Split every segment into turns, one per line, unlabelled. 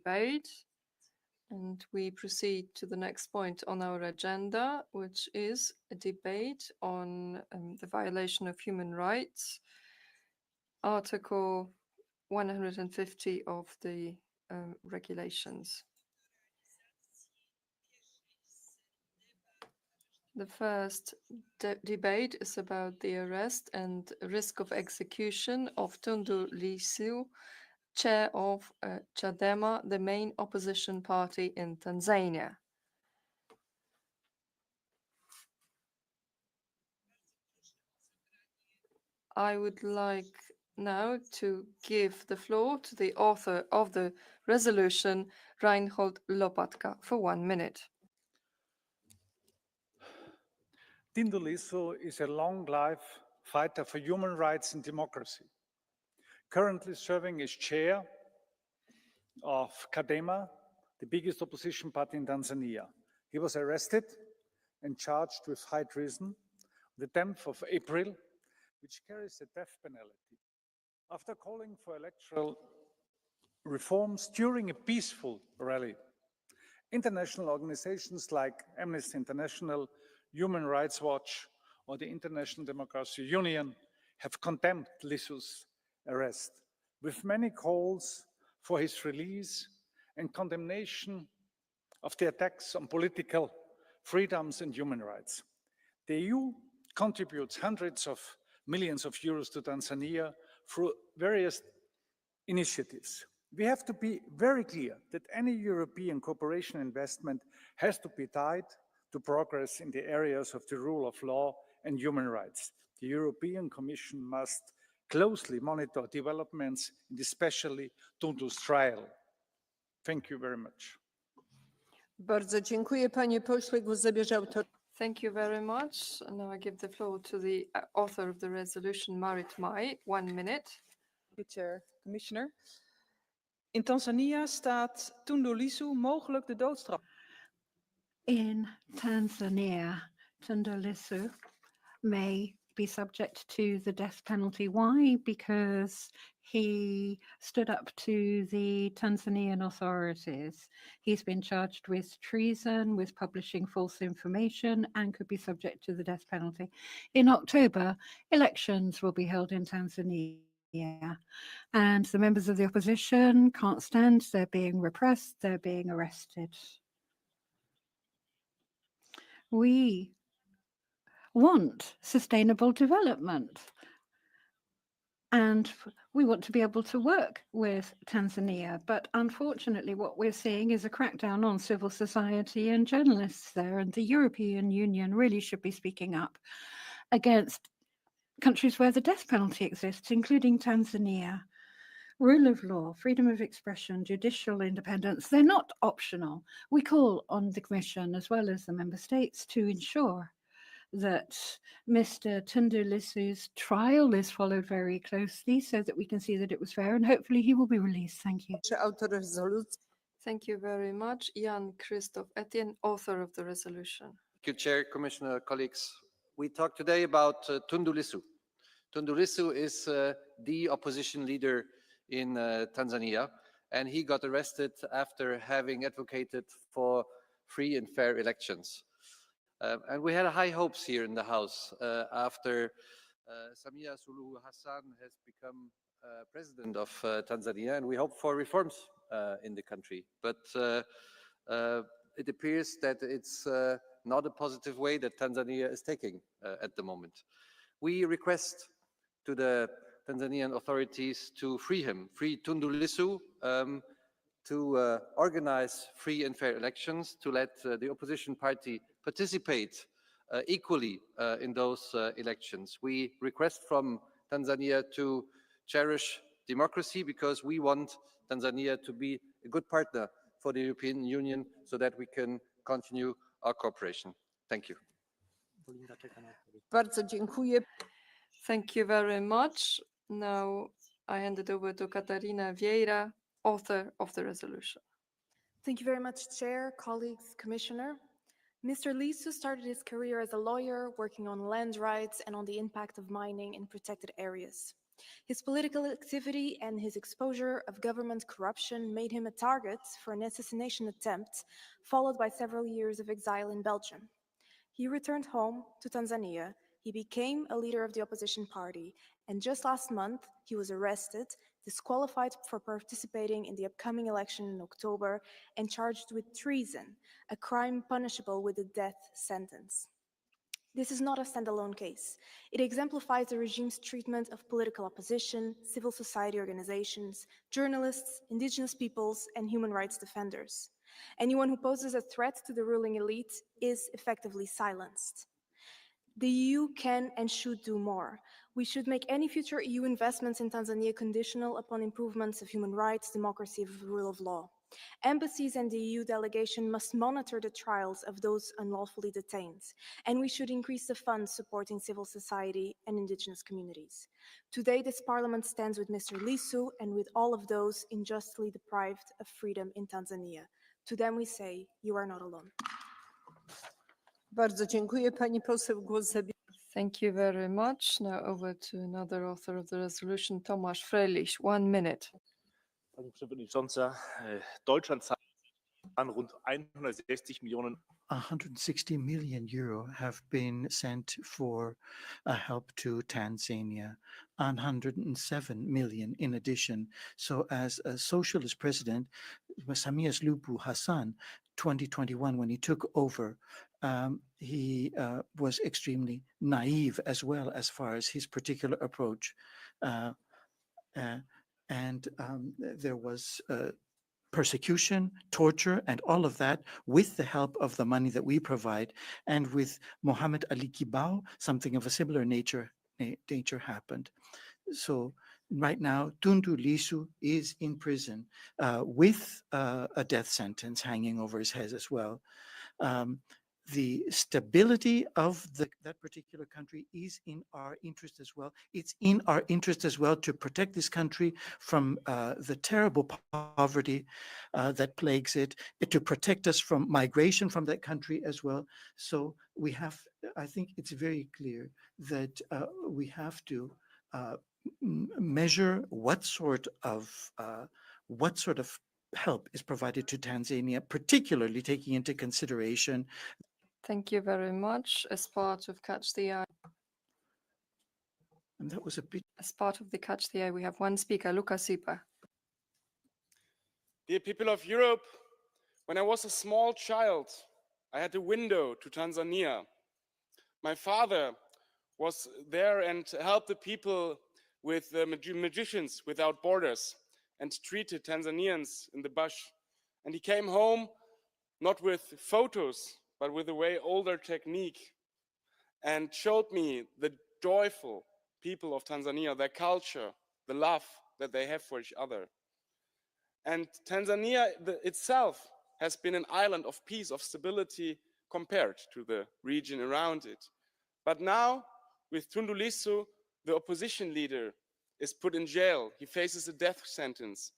debate. And we proceed to the next point on our agenda, which is a debate on the violation of human rights, Article 150 of the regulations. The first debate is about the arrest and risk of execution of Tundu Lissu, chair of Chadema, the main opposition party in Tanzania. I would like now to give the floor to the author of the resolution, Reinhold Lopatka, for 1 minute.
Tundu Lissu is a long-life fighter for human rights and democracy, currently serving as chair of Chadema, the biggest opposition party in Tanzania. He was arrested and charged with high treason on the 10th of April, which carries a death penalty. After calling for electoral reforms during a peaceful rally, international organizations like Amnesty International, Human Rights Watch, or the International Democracy Union have condemned Lissu's arrest, with many calls for his release and condemnation of the attacks on political freedoms and human rights. The EU contributes hundreds of millions of euros to Tanzania through various initiatives. We have to be very clear that any European cooperation investment has to be tied to progress in the areas of the rule of law and human rights. The European Commission must closely monitor developments, and especially Tundu's trial. Thank you very much.
Bardzo dziękuję, panie pośle. Głos zabierze autor.
Thank you very much. And now I give the floor to the author of the resolution, Marit Mai, 1 minute.
Chair, Commissioner. In Tanzania staat Tundu Lissu mogelijk de doodstraf.
In Tanzania, Tundu Lissu may be subject to the death penalty. Why? Because he stood up to the Tanzanian authorities. He's been charged with treason, with publishing false information, and could be subject to the death penalty. In October, elections will be held in Tanzania. And the members of the opposition can't stand, they're being repressed, they're being arrested. We want sustainable development. And we want to be able to work with Tanzania. But unfortunately, what we're seeing is a crackdown on civil society and journalists there. And the European Union really should be speaking up against countries where the death penalty exists, including Tanzania. Rule of law, freedom of expression, judicial independence, they're not optional. We call on the Commission as well as the member states to ensure that Mr. Tundu Lissu's trial is followed very closely so that we can see that it was fair, and hopefully he will be released. Thank you.
Thank you very much. Jan Christoph Etienne, author of the resolution.
Thank you, Chair, Commissioner, colleagues. We talk today about Tundu Lissu. Tundu Lissu is the opposition leader in Tanzania, and he got arrested after having advocated for free and fair elections. And we had high hopes here in the House after Samia Suluhu Hassan has become president of Tanzania, and we hope for reforms in the country. But it appears that it's not a positive way that Tanzania is taking at the moment. We request to the Tanzanian authorities to free him, free Tundu Lissu, to organize free and fair elections, to let the opposition party participate equally in those elections. We request from Tanzania to cherish democracy because we want Tanzania to be a good partner for the European Union so that we can continue our cooperation. Thank you.
Bardzo dziękuję.
Thank you very much. Now I hand it over to Catarina Vieira, author of the resolution.
Thank you very much, Chair, colleagues, Commissioner. Mr. Lissu started his career as a lawyer working on land rights and on the impact of mining in protected areas. His political activity and his exposure of government corruption made him a target for an assassination attempt, followed by several years of exile in Belgium. He returned home to Tanzania. He became a leader of the opposition party, and just last month he was arrested, disqualified for participating in the upcoming election in October, and charged with treason, a crime punishable with a death sentence. This is not a standalone case. It exemplifies the regime's treatment of political opposition, civil society organizations, journalists, indigenous peoples, and human rights defenders. Anyone who poses a threat to the ruling elite is effectively silenced. The EU can and should do more. We should make any future EU investments in Tanzania conditional upon improvements of human rights, democracy, and the rule of law. Embassies and the EU delegation must monitor the trials of those unlawfully detained, and we should increase the funds supporting civil society and indigenous communities. Today, this Parliament stands with Mr. Lissu and with all of those unjustly deprived of freedom in Tanzania. To them we say, you are not alone.
Bardzo dziękuję. Pani poseł, głos zabierze.
Thank you very much. Now over to another author of the resolution, Tomasz Fröhlich. 1 minute.
Pani Przewodnicząca, Deutschland zahlt rund 160 Millionen
160 million euro have been sent for help to Tanzania, 107 million in addition. So as a socialist president, Samia Suluhu Hassan, 2021, when he took over, he was extremely naive as well as far as his particular approach. There was persecution, torture, and all of that with the help of the money that we provide. And with Mohammed Ali Kibao, something of a similar nature happened. So right now, Tundu Lissu is in prison with a death sentence hanging over his head as well. The stability of that particular country is in our interest as well. It's in our interest as well to protect this country from the terrible poverty that plagues it, to protect us from migration from that country as well. So we have, I think it's very clear that we have to measure what sort of help is provided to Tanzania, particularly taking into consideration.
Thank you very much. As part of Catch the Eye.
And that was a bit.
As part of the Catch the Eye, we have one speaker, Luca Sipa.
Dear people of Europe, when I was a small child, I had a window to Tanzania. My father was there and helped the people with the Magicians Without Borders and treated Tanzanians in the bush. And he came home not with photos, but with a way older technique, and showed me the joyful people of Tanzania, their culture, the love that they have for each other. And Tanzania itself has been an island of peace, of stability, compared to the region around it. But now, with Tundu Lissu, the opposition leader is put in jail. He faces a death sentence,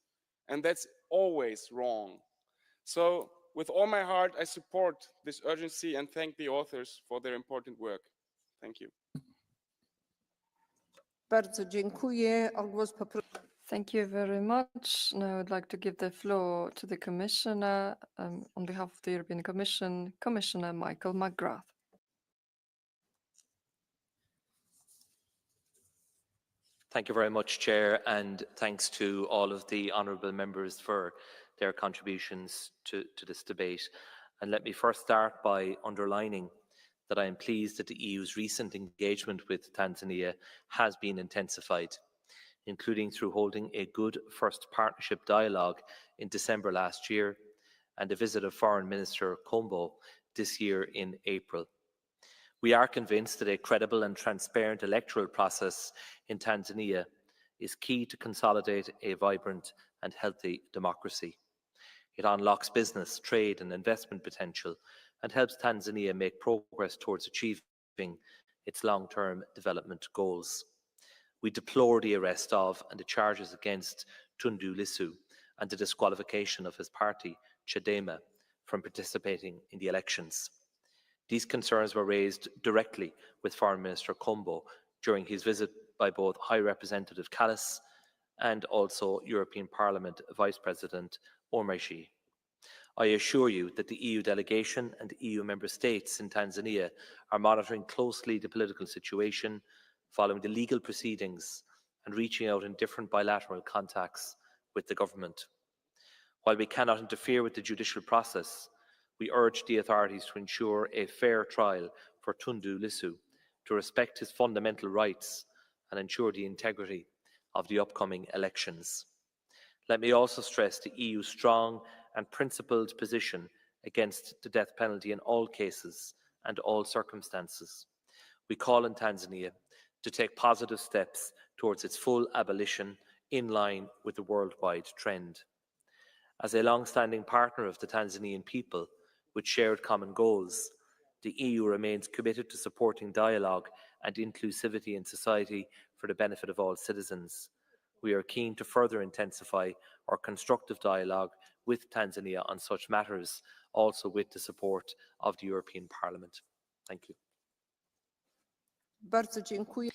and that's always wrong. So, with all my heart, I support this urgency and thank the authors for their important work. Thank you.
Bardzo dziękuję. O głos poproszę.
Thank you very much. Now I'd like to give the floor to the Commissioner, on behalf of the European Commission, Commissioner Michael McGrath.
Thank you very much, Chair, and thanks to all of the honourable members for their contributions to this debate. And let me first start by underlining that I am pleased that the EU's recent engagement with Tanzania has been intensified, including through holding a good first partnership dialogue in December last year and a visit of Foreign Minister Kombo this year in April. We are convinced that a credible and transparent electoral process in Tanzania is key to consolidate a vibrant and healthy democracy. It unlocks business, trade and investment potential and helps Tanzania make progress towards achieving its long-term development goals. We deplore the arrest of and the charges against Tundu Lissu and the disqualification of his party, Chadema, from participating in the elections. These concerns were raised directly with Foreign Minister Kombo during his visit by both High Representative Kallas and also European Parliament Vice President Omarjee. I assure you that the EU delegation and the EU member states in Tanzania are monitoring closely the political situation, following the legal proceedings and reaching out in different bilateral contacts with the government. While we cannot interfere with the judicial process, we urge the authorities to ensure a fair trial for Tundu Lissu, to respect his fundamental rights and ensure the integrity of the upcoming elections. Let me also stress the EU's strong and principled position against the death penalty in all cases and all circumstances. We call on Tanzania to take positive steps towards its full abolition in line with the worldwide trend. As a long-standing partner of the Tanzanian people with shared common goals, the EU remains committed to supporting dialogue and inclusivity in society for the benefit of all citizens. We are keen to further intensify our constructive dialogue with Tanzania on such matters, also with the support of the European Parliament. Thank you.
Bardzo dziękuję.